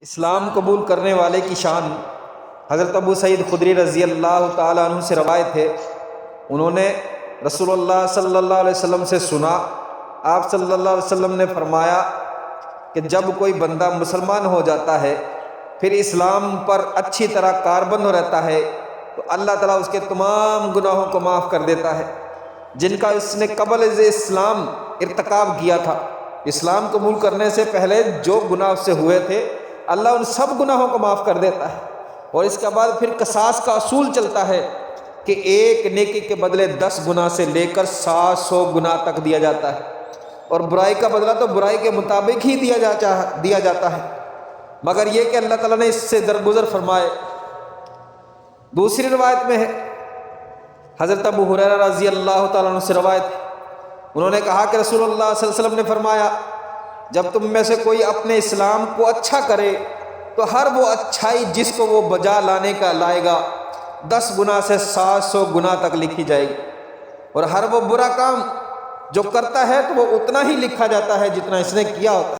اسلام قبول کرنے والے کی شان حضرت ابو سعید خدری رضی اللہ تعالیٰ عنہ سے روایت ہے، انہوں نے رسول اللہ صلی اللہ علیہ وسلم سے سنا، آپ صلی اللہ علیہ وسلم نے فرمایا کہ جب کوئی بندہ مسلمان ہو جاتا ہے پھر اسلام پر اچھی طرح کاربند رہتا ہے تو اللہ تعالیٰ اس کے تمام گناہوں کو معاف کر دیتا ہے جن کا اس نے قبل از اسلام ارتکاب کیا تھا۔ اسلام قبول کرنے سے پہلے جو گناہ اس سے ہوئے تھے اللہ ان سب گناہوں کو معاف کر دیتا ہے، اور اس کے بعد پھر قصاص کا اصول چلتا ہے کہ ایک نیکی کے بدلے 10 گناہ سے لے کر 700 گناہ تک دیا جاتا ہے، اور برائی کا بدلہ تو برائی کے مطابق ہی دیا جاتا ہے، مگر یہ کہ اللہ تعالیٰ نے اس سے درگزر فرمائے۔ دوسری روایت میں ہے، حضرت ابو ہریرہ رضی اللہ تعالیٰ عنہ سے روایت ہے، انہوں نے کہا کہ رسول اللہ صلی اللہ علیہ وسلم نے فرمایا جب تم میں سے کوئی اپنے اسلام کو اچھا کرے تو ہر وہ اچھائی جس کو وہ بجا لانے کا لائے گا 10 گناہ سے 700 گناہ تک لکھی جائے گی، اور ہر وہ برا کام جو کرتا ہے تو وہ اتنا ہی لکھا جاتا ہے جتنا اس نے کیا ہوتا ہے۔